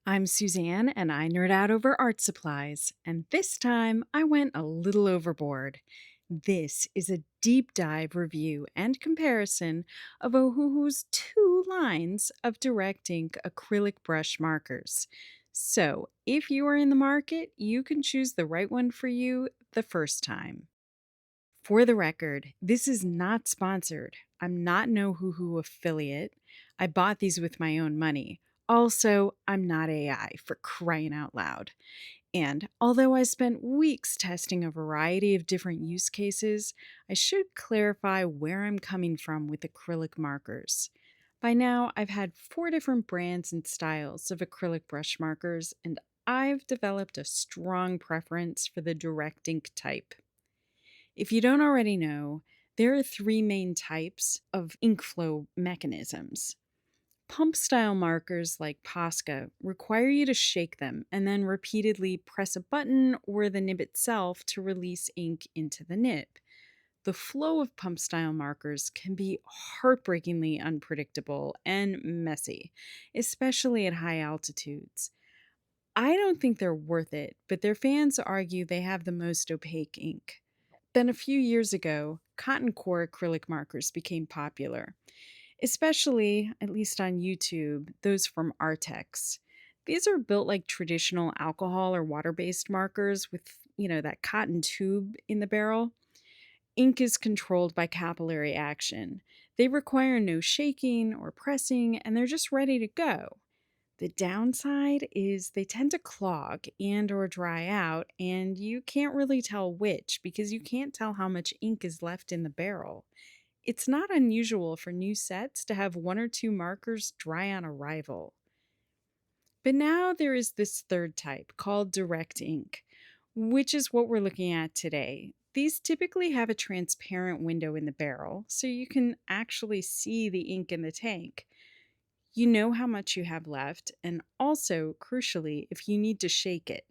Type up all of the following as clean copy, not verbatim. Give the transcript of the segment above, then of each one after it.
I'm Suzanne and I nerd out over art supplies, and this time I went a little overboard. This is a deep dive review and comparison of Ohuhu's two lines of direct ink acrylic brush markers. So, if you are in the market, you can choose the right one for you the first time. For the record, this is not sponsored. I'm not an Ohuhu affiliate. I bought these with my own money. Also, I'm not AI for crying out loud. And although I spent weeks testing a variety of different use cases, I should clarify where I'm coming from with acrylic markers. By now, I've had 4 different brands and styles of acrylic brush markers, and I've developed a strong preference for the direct ink type. If you don't already know, there are 3 main types of ink flow mechanisms. Pump style markers like Posca require you to shake them and then repeatedly press a button or the nib itself to release ink into the nib. The flow of pump style markers can be heartbreakingly unpredictable and messy, especially at high altitudes. I don't think they're worth it, but their fans argue they have the most opaque ink. Then a few years ago, cotton core acrylic markers became popular, especially, at least on YouTube, those from Artex. These are built like traditional alcohol or water-based markers with, that cotton tube in the barrel. Ink is controlled by capillary action. They require no shaking or pressing, and they're just ready to go. The downside is they tend to clog and or dry out, and you can't really tell which because you can't tell how much ink is left in the barrel. It's not unusual for new sets to have 1 or 2 markers dry on arrival. But now there is this third type called direct ink, which is what we're looking at today. These typically have a transparent window in the barrel, so you can actually see the ink in the tank. You know how much you have left, and also, crucially, if you need to shake it.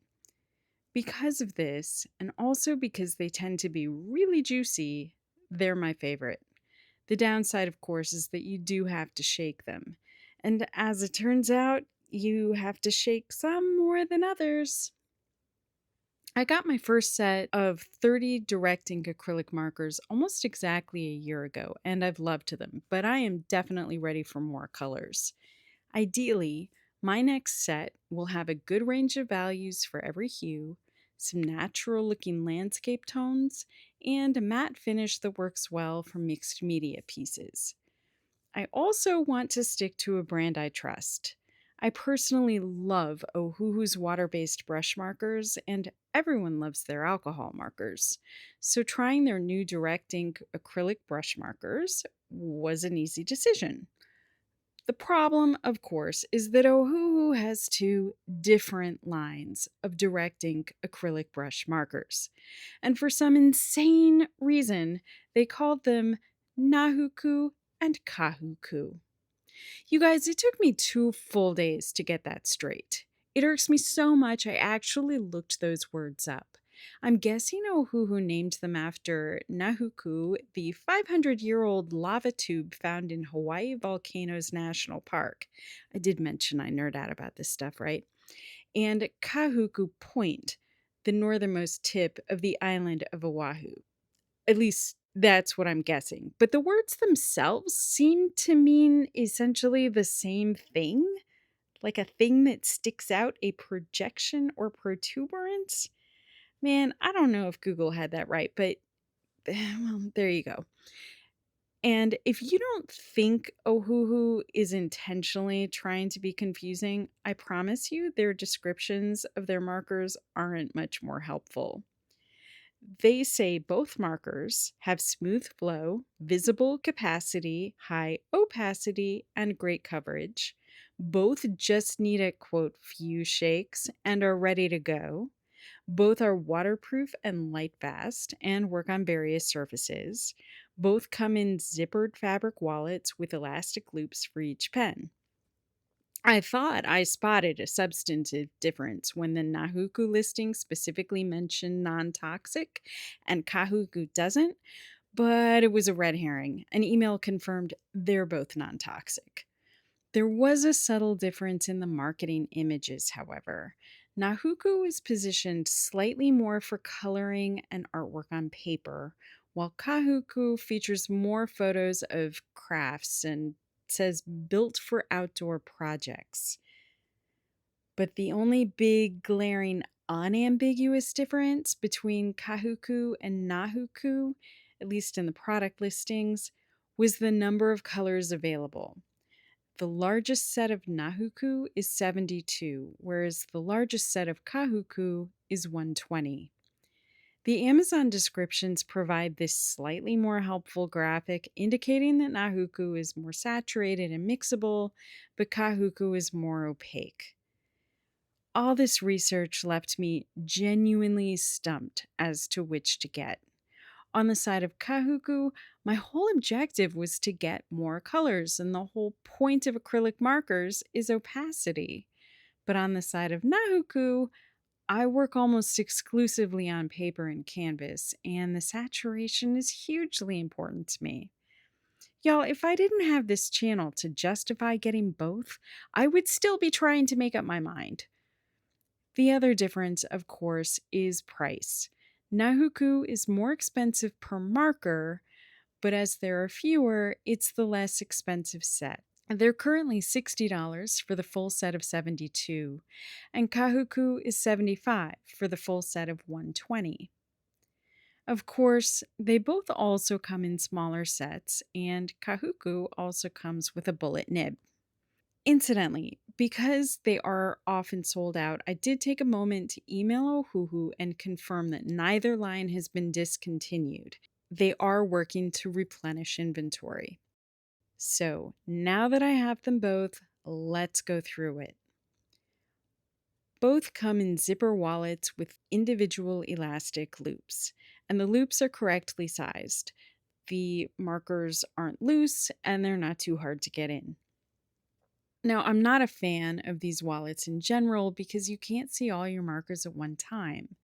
Because of this, and also because they tend to be really juicy, they're my favorite. The downside, of course, is that you do have to shake them. And as it turns out, you have to shake some more than others. I got my first set of 30 direct ink acrylic markers almost exactly a year ago, and I've loved them, but I am definitely ready for more colors. Ideally, my next set will have a good range of values for every hue, some natural looking landscape tones, and a matte finish that works well for mixed media pieces. I also want to stick to a brand I trust. I personally love Ohuhu's water-based brush markers, and everyone loves their alcohol markers. So trying their new direct ink acrylic brush markers was an easy decision. The problem, of course, is that Ohuhu has 2 different lines of direct ink acrylic brush markers. And for some insane reason, they called them Nahuku and Kahuku. You guys, it took me 2 full days to get that straight. It irks me so much I actually looked those words up. I'm guessing Ohuhu named them after Nahuku, the 500-year-old lava tube found in Hawaii Volcanoes National Park. I did mention I nerd out about this stuff, right? And Kahuku Point, the northernmost tip of the island of Oahu. At least that's what I'm guessing. But the words themselves seem to mean essentially the same thing, like a thing that sticks out, a projection or protuberance. Man, I don't know if Google had that right, but well, there you go. And if you don't think Ohuhu is intentionally trying to be confusing, I promise you their descriptions of their markers aren't much more helpful. They say both markers have smooth flow, visible capacity, high opacity, and great coverage. Both just need a quote few shakes and are ready to go. Both are waterproof and light fast and work on various surfaces. Both come in zippered fabric wallets with elastic loops for each pen. I thought I spotted a substantive difference when the Nahuku listing specifically mentioned non toxic and Kahuku doesn't, but it was a red herring. An email confirmed they're both non toxic. There was a subtle difference in the marketing images, however. Nahuku is positioned slightly more for coloring and artwork on paper, while Kahuku features more photos of crafts and says built for outdoor projects. But the only big, glaring, unambiguous difference between Kahuku and Nahuku, at least in the product listings, was the number of colors available. The largest set of Nahuku is 72, whereas the largest set of Kahuku is 120. The Amazon descriptions provide this slightly more helpful graphic indicating that Nahuku is more saturated and mixable, but Kahuku is more opaque. All this research left me genuinely stumped as to which to get. On the side of Kahuku, my whole objective was to get more colors, and the whole point of acrylic markers is opacity. But on the side of Nahuku, I work almost exclusively on paper and canvas, and the saturation is hugely important to me. Y'all, if I didn't have this channel to justify getting both, I would still be trying to make up my mind. The other difference, of course, is price. Nahuku is more expensive per marker, but as there are fewer, it's the less expensive set. They're currently $60 for the full set of 72, and Kahuku is $75 for the full set of 120. Of course, they both also come in smaller sets, and Kahuku also comes with a bullet nib. Incidentally, because they are often sold out, I did take a moment to email Ohuhu and confirm that neither line has been discontinued. They are working to replenish inventory. So now that I have them both, let's go through it. Both come in zipper wallets with individual elastic loops, and the loops are correctly sized. The markers aren't loose and they're not too hard to get in. Now, I'm not a fan of these wallets in general because you can't see all your markers at one time,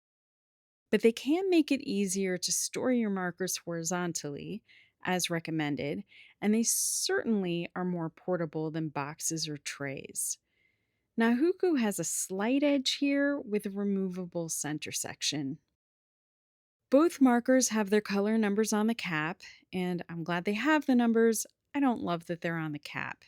but they can make it easier to store your markers horizontally, as recommended, and they certainly are more portable than boxes or trays. Nahuku has a slight edge here with a removable center section. Both markers have their color numbers on the cap, and I'm glad they have the numbers. I don't love that they're on the cap.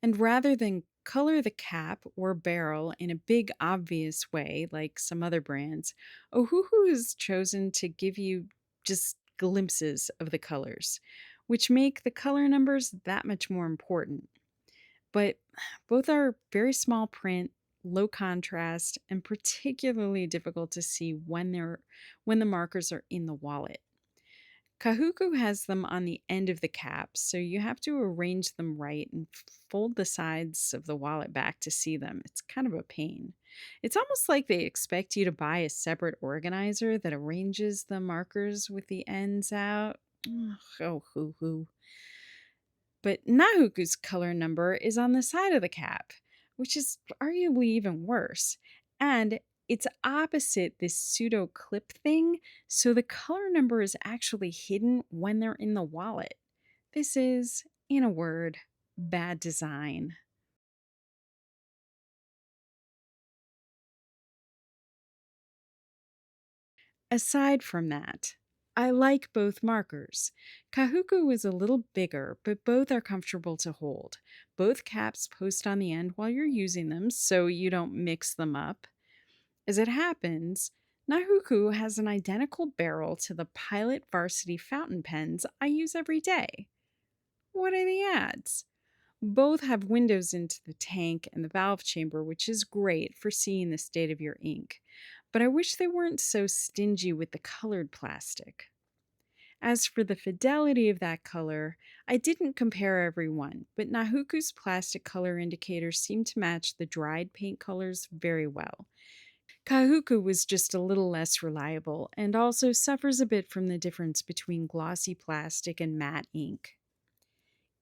And rather than color the cap or barrel in a big obvious way like some other brands, Ohuhu has chosen to give you just glimpses of the colors, which make the color numbers that much more important. But both are very small print, low contrast, and particularly difficult to see when the markers are in the wallet. Kahuku has them on the end of the cap, so you have to arrange them right and fold the sides of the wallet back to see them. It's kind of a pain. It's almost like they expect you to buy a separate organizer that arranges the markers with the ends out. Ugh, oh, hoo hoo. But Nahuku's color number is on the side of the cap, which is arguably even worse. And it's opposite this pseudo clip thing, so the color number is actually hidden when they're in the wallet. This is, in a word, bad design. Aside from that, I like both markers. Kahuku is a little bigger, but both are comfortable to hold. Both caps post on the end while you're using them, so you don't mix them up. As it happens, Nahuku has an identical barrel to the Pilot Varsity fountain pens I use every day. What are the odds? Both have windows into the tank and the valve chamber, which is great for seeing the state of your ink. But I wish they weren't so stingy with the colored plastic. As for the fidelity of that color, I didn't compare every one, but Nahuku's plastic color indicators seem to match the dried paint colors very well. Kahuku was just a little less reliable and also suffers a bit from the difference between glossy plastic and matte ink.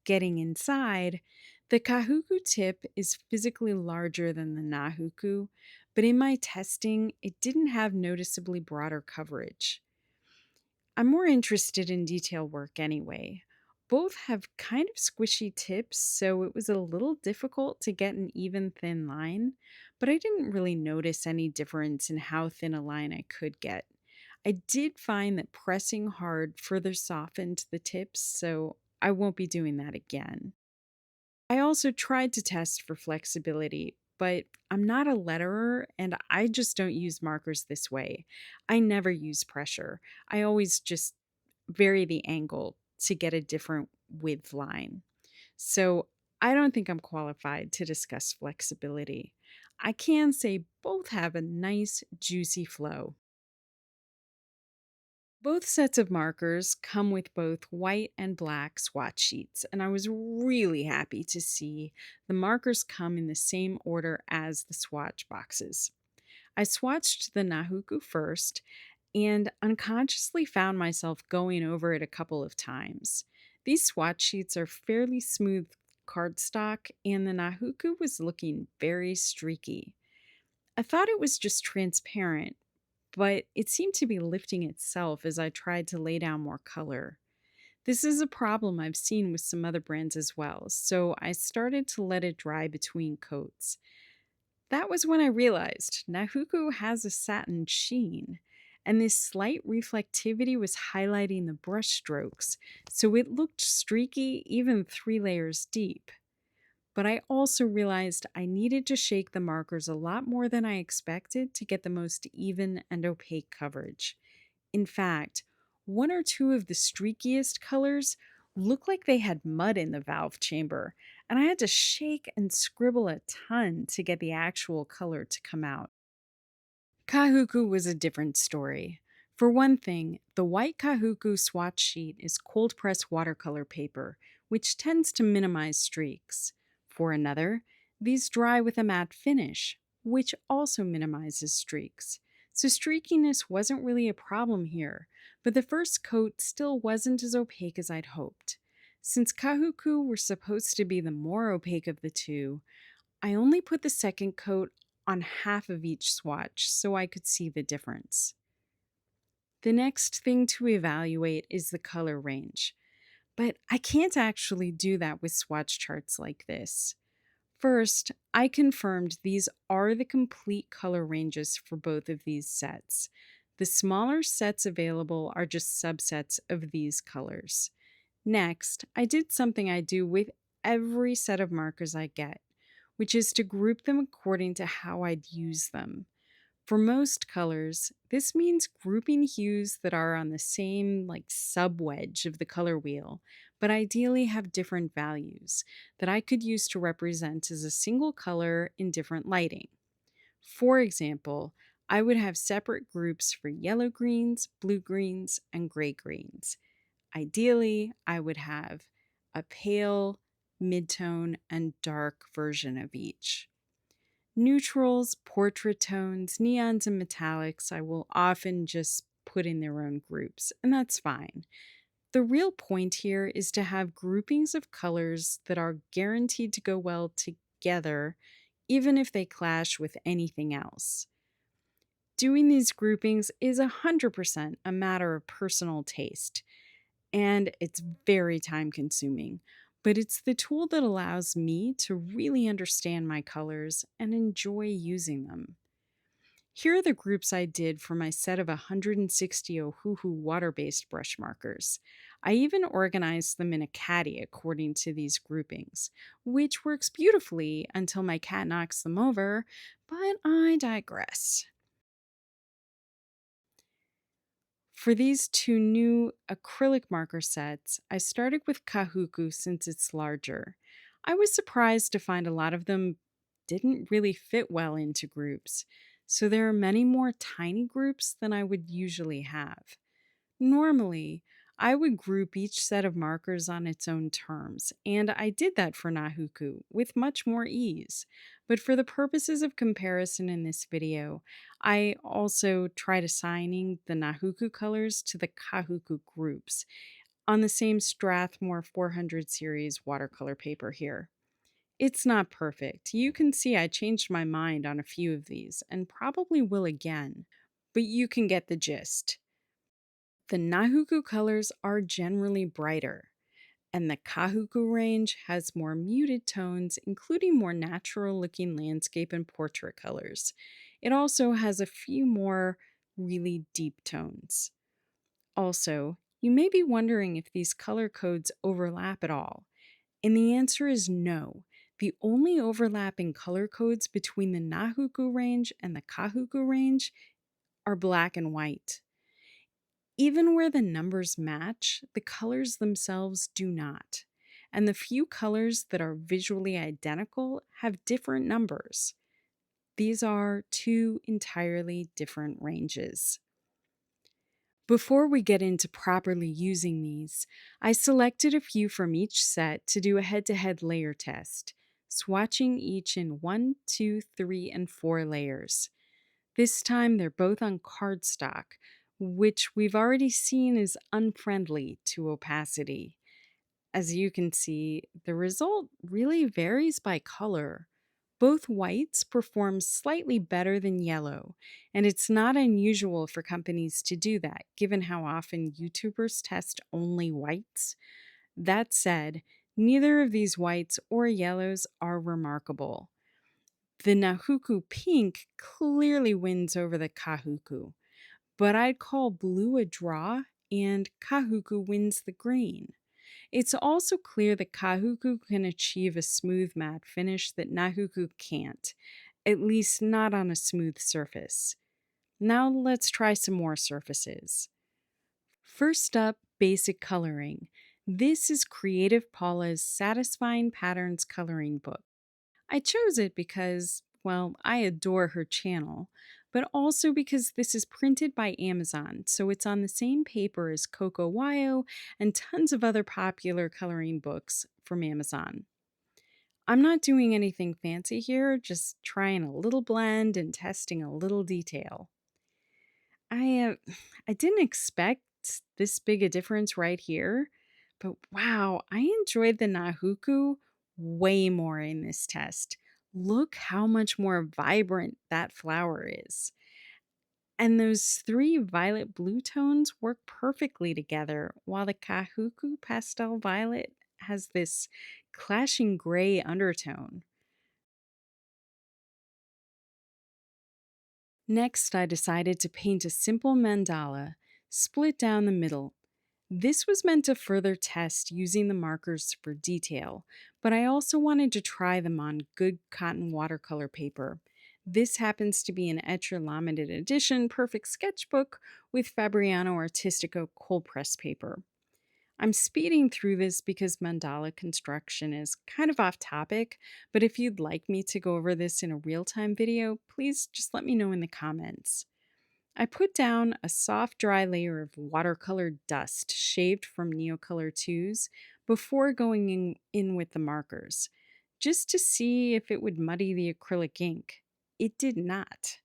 Getting inside, the Kahuku tip is physically larger than the Nahuku, but in my testing, it didn't have noticeably broader coverage. I'm more interested in detail work anyway. Both have kind of squishy tips, so it was a little difficult to get an even thin line, but I didn't really notice any difference in how thin a line I could get. I did find that pressing hard further softened the tips, so I won't be doing that again. I also tried to test for flexibility, but I'm not a letterer and I just don't use markers this way. I never use pressure. I always just vary the angle to get a different width line. So I don't think I'm qualified to discuss flexibility. I can say both have a nice, juicy flow. Both sets of markers come with both white and black swatch sheets, and I was really happy to see the markers come in the same order as the swatch boxes. I swatched the Nahuku first and unconsciously found myself going over it a couple of times. These swatch sheets are fairly smooth cardstock, and the Nahuku was looking very streaky. I thought it was just transparent, but it seemed to be lifting itself as I tried to lay down more color. This is a problem I've seen with some other brands as well, so I started to let it dry between coats. That was when I realized Nahuku has a satin sheen, and this slight reflectivity was highlighting the brush strokes, so it looked streaky even 3 layers deep. But I also realized I needed to shake the markers a lot more than I expected to get the most even and opaque coverage. In fact, one or two of the streakiest colors looked like they had mud in the valve chamber, and I had to shake and scribble a ton to get the actual color to come out. Kahuku was a different story. For one thing, the white Kahuku swatch sheet is cold press watercolor paper, which tends to minimize streaks. For another, these dry with a matte finish, which also minimizes streaks. So streakiness wasn't really a problem here, but the first coat still wasn't as opaque as I'd hoped. Since Kahuku were supposed to be the more opaque of the two, I only put the second coat on half of each swatch so I could see the difference. The next thing to evaluate is the color range, but I can't actually do that with swatch charts like this. First, I confirmed these are the complete color ranges for both of these sets. The smaller sets available are just subsets of these colors. Next, I did something I do with every set of markers I get, which is to group them according to how I'd use them. For most colors, this means grouping hues that are on the same sub-wedge of the color wheel, but ideally have different values that I could use to represent as a single color in different lighting. For example, I would have separate groups for yellow greens, blue greens, and gray greens. Ideally, I would have a pale, midtone, and dark version of each. Neutrals, portrait tones, neons, and metallics I will often just put in their own groups, and that's fine. The real point here is to have groupings of colors that are guaranteed to go well together, even if they clash with anything else. Doing these groupings is 100% a matter of personal taste, and it's very time consuming. But it's the tool that allows me to really understand my colors and enjoy using them. Here are the groups I did for my set of 160 Ohuhu water-based brush markers. I even organized them in a caddy according to these groupings, which works beautifully until my cat knocks them over, but I digress. For these two new acrylic marker sets, I started with Kahuku since it's larger. I was surprised to find a lot of them didn't really fit well into groups, so there are many more tiny groups than I would usually have. Normally, I would group each set of markers on its own terms, and I did that for Nahuku with much more ease. But for the purposes of comparison in this video, I also tried assigning the Nahuku colors to the Kahuku groups on the same Strathmore 400 series watercolor paper here. It's not perfect. You can see I changed my mind on a few of these and probably will again, but you can get the gist. The Nahuku colors are generally brighter. And the Kahuku range has more muted tones, including more natural looking landscape and portrait colors. It also has a few more really deep tones. Also, you may be wondering if these color codes overlap at all. And the answer is no. The only overlapping color codes between the Nahuku range and the Kahuku range are black and white. Even where the numbers match, the colors themselves do not. And the few colors that are visually identical have different numbers. These are two entirely different ranges. Before we get into properly using these, I selected a few from each set to do a head-to-head layer test, swatching each in 1, 2, 3, and 4 layers. This time they're both on cardstock, which we've already seen is unfriendly to opacity. As you can see, the result really varies by color. Both whites perform slightly better than yellow, and it's not unusual for companies to do that, given how often YouTubers test only whites. That said, neither of these whites or yellows are remarkable. The Nahuku pink clearly wins over the Kahuku, but I'd call blue a draw, and Kahuku wins the green. It's also clear that Kahuku can achieve a smooth matte finish that Nahuku can't, at least not on a smooth surface. Now let's try some more surfaces. First up, basic coloring. This is Creative Paula's Satisfying Patterns coloring book. I chose it because, well, I adore her channel, but also because this is printed by Amazon, so it's on the same paper as Coco Wyo and tons of other popular coloring books from Amazon. I'm not doing anything fancy here, just trying a little blend and testing a little detail. I I didn't expect this big a difference right here, but wow, I enjoyed the Nahuku way more in this test. Look how much more vibrant that flower is. And those three violet blue tones work perfectly together, while the Kahuku pastel violet has this clashing gray undertone. Next, I decided to paint a simple mandala, split down the middle. This was meant to further test using the markers for detail, but I also wanted to try them on good cotton watercolor paper. This happens to be an Etcher Limited Edition Perfect Sketchbook with Fabriano Artistico cold press paper. I'm speeding through this because mandala construction is kind of off topic, but if you'd like me to go over this in a real-time video, please just let me know in the comments. I put down a soft dry layer of watercolor dust shaved from Neocolor 2s before going in with the markers, just to see if it would muddy the acrylic ink. It did not.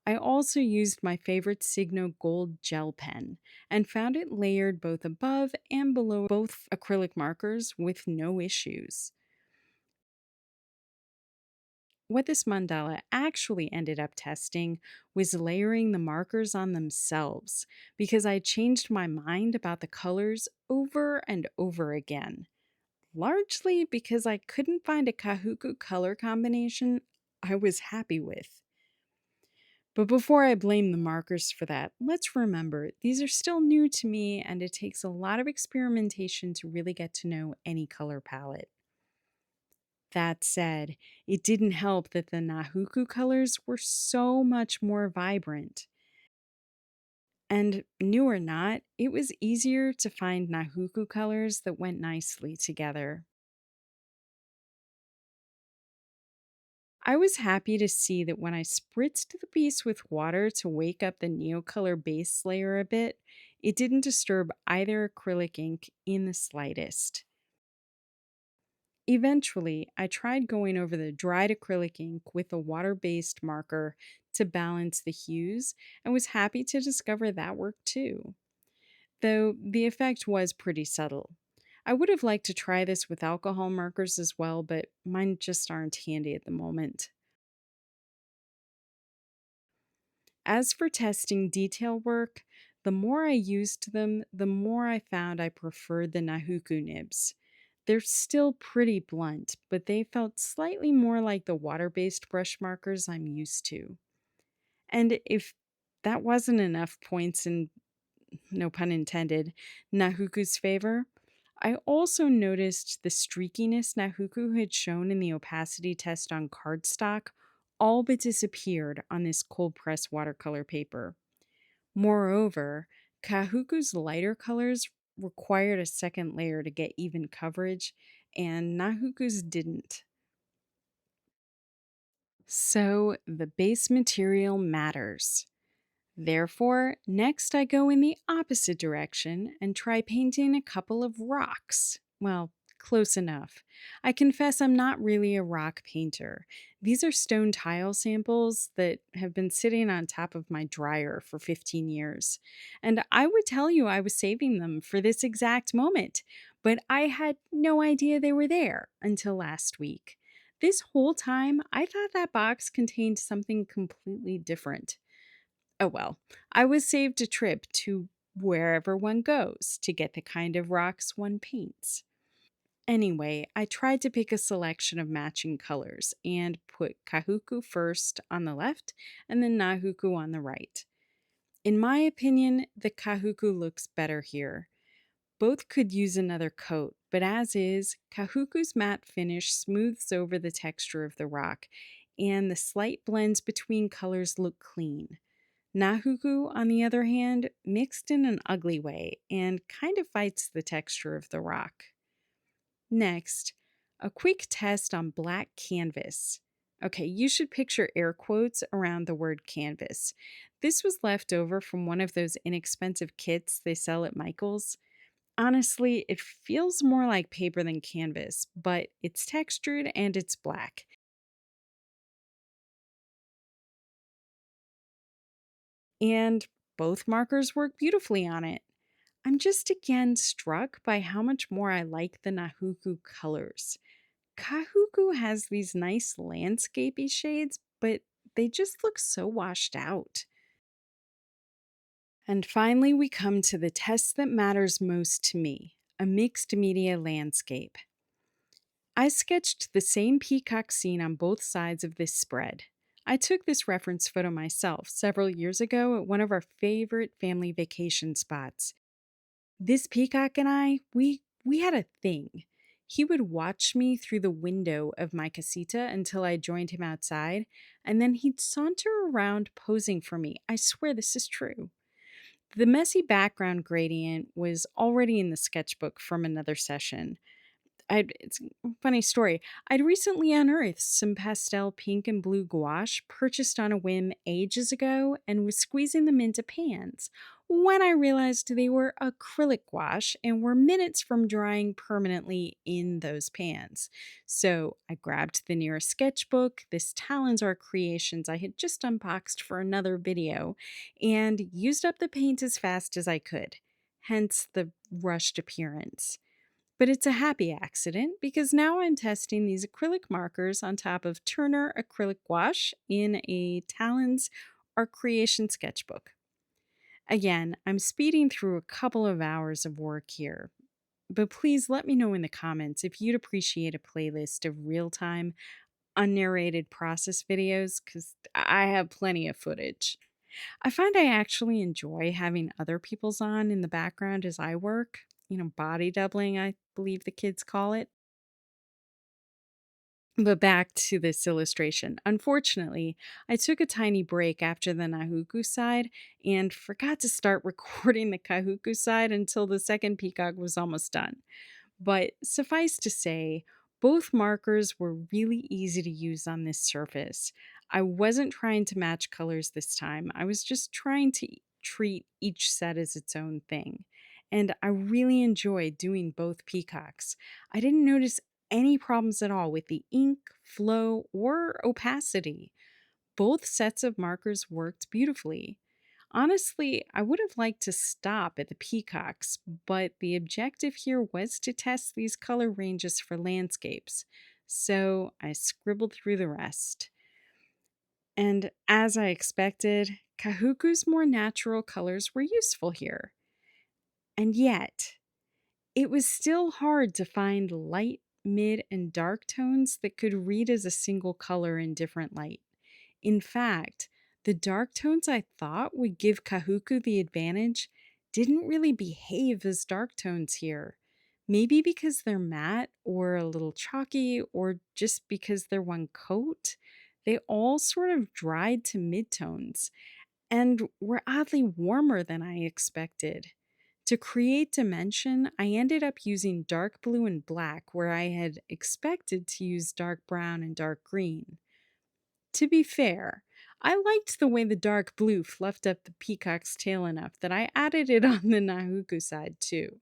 I also used my favorite Signo Gold gel pen and found it layered both above and below both acrylic markers with no issues. What this mandala actually ended up testing was layering the markers on themselves because I changed my mind about the colors over and over again, largely because I couldn't find a Kahuku color combination I was happy with. But before I blame the markers for that, let's remember these are still new to me and it takes a lot of experimentation to really get to know any color palette. That said, it didn't help that the Nahuku colors were so much more vibrant. And new or not, it was easier to find Nahuku colors that went nicely together. I was happy to see that when I spritzed the piece with water to wake up the Neocolor base layer a bit, it didn't disturb either acrylic ink in the slightest. Eventually, I tried going over the dried acrylic ink with a water-based marker to balance the hues and was happy to discover that worked too, though the effect was pretty subtle. I would have liked to try this with alcohol markers as well, but mine just aren't handy at the moment. As for testing detail work, The more I used them, the more I found I preferred the Nahuku nibs. They're still pretty blunt, but they felt slightly more like the water based brush markers I'm used to. And if that wasn't enough points in, no pun intended, Nahuku's favor, I also noticed the streakiness Nahuku had shown in the opacity test on cardstock all but disappeared on this cold press watercolor paper. Moreover, Kahuku's lighter colors required a second layer to get even coverage, and Nahuku's didn't. So, the base material matters. Therefore, next I go in the opposite direction and try painting a couple of rocks. Well, close enough. I confess I'm not really a rock painter. These are stone tile samples that have been sitting on top of my dryer for 15 years. And I would tell you I was saving them for this exact moment, but I had no idea they were there until last week. This whole time, I thought that box contained something completely different. Oh well, I was saved a trip to wherever one goes to get the kind of rocks one paints. Anyway, I tried to pick a selection of matching colors and put Kahuku first on the left and then Nahuku on the right. In my opinion, the Kahuku looks better here. Both could use another coat, but as is, Kahuku's matte finish smooths over the texture of the rock, and the slight blends between colors look clean. Nahuku, on the other hand, mixed in an ugly way and kind of fights the texture of the rock. Next, a quick test on black canvas. Okay, you should picture air quotes around the word canvas. This was left over from one of those inexpensive kits they sell at Michael's. Honestly, it feels more like paper than canvas, but it's textured and it's black. And both markers work beautifully on it. I'm just again struck by how much more I like the Nahuku colors. Kahuku has these nice landscapey shades, but they just look so washed out. And finally, we come to the test that matters most to me, a mixed media landscape. I sketched the same peacock scene on both sides of this spread. I took this reference photo myself several years ago at one of our favorite family vacation spots. This peacock and we had a thing. He would watch me through the window of my casita until I joined him outside, and then he'd saunter around posing for me. I swear this is true. The messy background gradient was already in the sketchbook from another session. It's a funny story. I'd recently unearthed some pastel pink and blue gouache purchased on a whim ages ago and was squeezing them into pans when I realized they were acrylic gouache and were minutes from drying permanently in those pans. So I grabbed the nearest sketchbook, this Talons Art Creations I had just unboxed for another video, and used up the paint as fast as I could. Hence the rushed appearance. But it's a happy accident because now I'm testing these acrylic markers on top of Turner acrylic gouache in a Talons Art Creation sketchbook. Again, I'm speeding through a couple of hours of work here, but please let me know in the comments if you'd appreciate a playlist of real-time, unnarrated process videos because I have plenty of footage. I find I actually enjoy having other people's on in the background as I work. Body doubling, I believe the kids call it. But back to this illustration. Unfortunately, I took a tiny break after the Nahuku side and forgot to start recording the Kahuku side until the second peacock was almost done. But suffice to say, both markers were really easy to use on this surface. I wasn't trying to match colors this time. I was just trying to treat each set as its own thing. And I really enjoyed doing both peacocks. I didn't notice any problems at all with the ink, flow, or opacity. Both sets of markers worked beautifully. Honestly, I would have liked to stop at the peacocks, but the objective here was to test these color ranges for landscapes, so I scribbled through the rest. And as I expected, Kahuku's more natural colors were useful here. And yet, it was still hard to find light, mid, and dark tones that could read as a single color in different light. In fact, the dark tones I thought would give Kahuku the advantage didn't really behave as dark tones here. Maybe because they're matte or a little chalky, or just because they're one coat. They all sort of dried to midtones and were oddly warmer than I expected. To create dimension, I ended up using dark blue and black where I had expected to use dark brown and dark green. To be fair, I liked the way the dark blue fluffed up the peacock's tail enough that I added it on the Nahuku side too.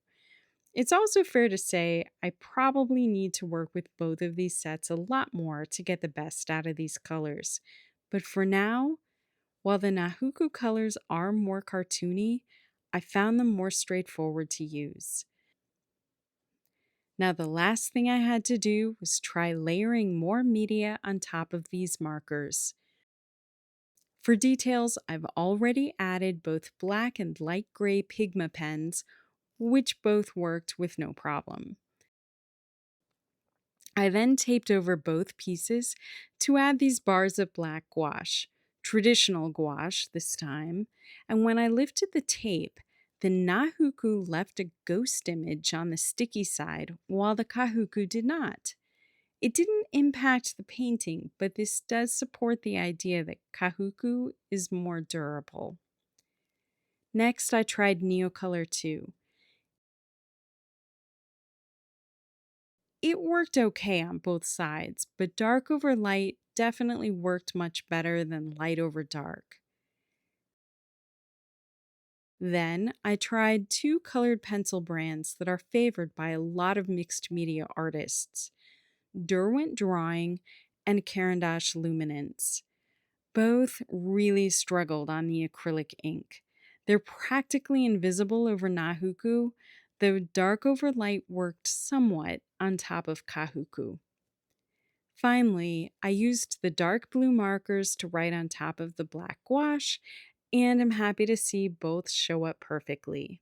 It's also fair to say I probably need to work with both of these sets a lot more to get the best out of these colors. But for now, while the Nahuku colors are more cartoony, I found them more straightforward to use. Now, the last thing I had to do was try layering more media on top of these markers. For details, I've already added both black and light gray Pigma pens, which both worked with no problem. I then taped over both pieces to add these bars of black gouache, traditional gouache this time, and when I lifted the tape, the Nahuku left a ghost image on the sticky side while the Kahuku did not. It didn't impact the painting, but this does support the idea that Kahuku is more durable. Next, I tried Neocolor 2. It worked okay on both sides, but dark over light definitely worked much better than light over dark. Then I tried two colored pencil brands that are favored by a lot of mixed media artists, Derwent Drawing and Carandash Luminance. Both really struggled on the acrylic ink. They're practically invisible over Nahuku, though dark over light worked somewhat on top of Kahuku. Finally, I used the dark blue markers to write on top of the black gouache, and I'm happy to see both show up perfectly.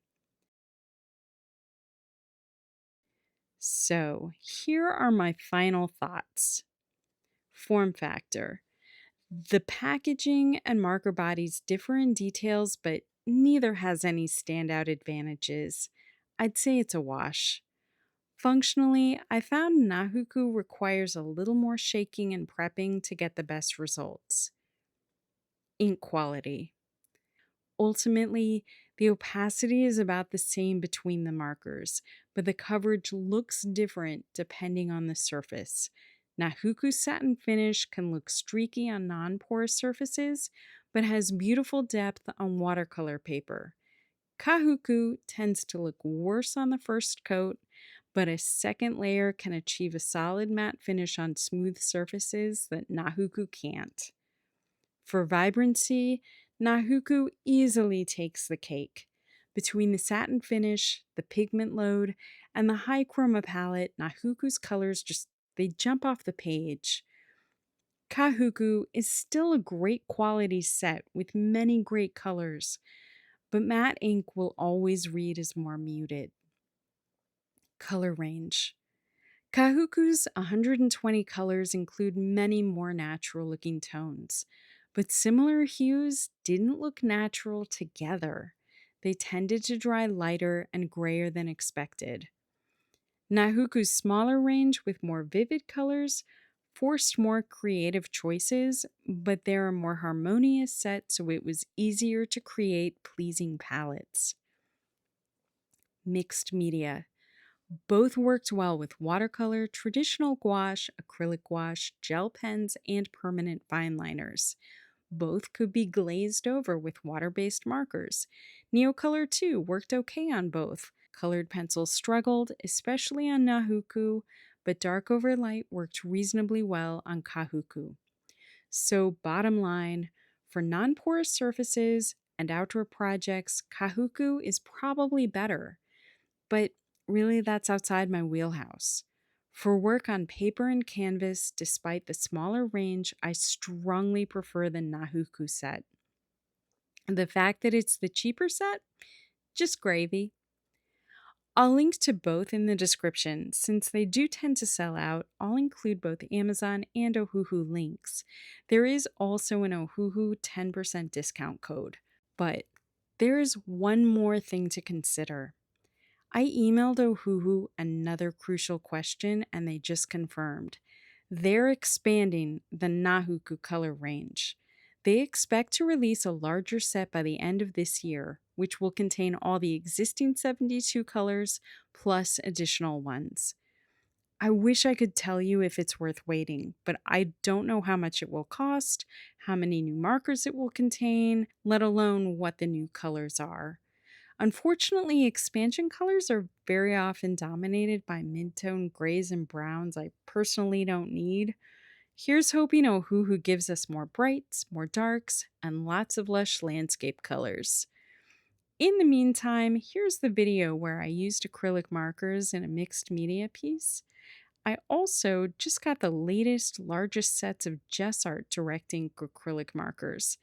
So, here are my final thoughts. Form factor. The packaging and marker bodies differ in details, but neither has any standout advantages. I'd say it's a wash. Functionally, I found Nahuku requires a little more shaking and prepping to get the best results. Ink quality. Ultimately, the opacity is about the same between the markers, but the coverage looks different depending on the surface. Nahuku's satin finish can look streaky on non-porous surfaces, but has beautiful depth on watercolor paper. Kahuku tends to look worse on the first coat, but a second layer can achieve a solid matte finish on smooth surfaces that Nahuku can't. For vibrancy, Nahuku easily takes the cake. Between the satin finish, the pigment load, and the high chroma palette, Nahuku's colors they jump off the page. Kahuku is still a great quality set with many great colors, but matte ink will always read as more muted. Color range. Kahuku's 120 colors include many more natural looking tones, but similar hues didn't look natural together. They tended to dry lighter and grayer than expected. Nahuku's smaller range with more vivid colors forced more creative choices, but they're a more harmonious set, so it was easier to create pleasing palettes. Mixed media. Both worked well with watercolor, traditional gouache, acrylic gouache, gel pens, and permanent fine liners. Both could be glazed over with water-based markers. Neocolor 2 worked okay on both. Colored pencils struggled, especially on Nahuku, but dark over light worked reasonably well on Kahuku. So bottom line, for non-porous surfaces and outdoor projects, Kahuku is probably better. But really, that's outside my wheelhouse. For work on paper and canvas, despite the smaller range, I strongly prefer the Nahuku set. The fact that it's the cheaper set, just gravy. I'll link to both in the description. Since they do tend to sell out, I'll include both Amazon and Ohuhu links. There is also an Ohuhu 10% discount code. But there is one more thing to consider. I emailed Ohuhu another crucial question and they just confirmed. They're expanding the Nahuku color range. They expect to release a larger set by the end of this year, which will contain all the existing 72 colors plus additional ones. I wish I could tell you if it's worth waiting, but I don't know how much it will cost, how many new markers it will contain, let alone what the new colors are. Unfortunately, expansion colors are very often dominated by mid-tone grays and browns I personally don't need. Here's hoping Ohuhu gives us more brights, more darks, and lots of lush landscape colors. In the meantime, here's the video where I used acrylic markers in a mixed media piece. I also just got the latest, largest sets of Jess Art directing acrylic markers.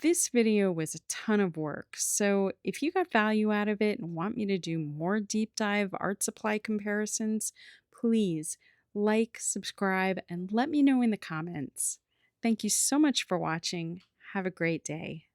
This video was a ton of work, so if you got value out of it and want me to do more deep dive art supply comparisons, please like, subscribe, and let me know in the comments. Thank you so much for watching. Have a great day.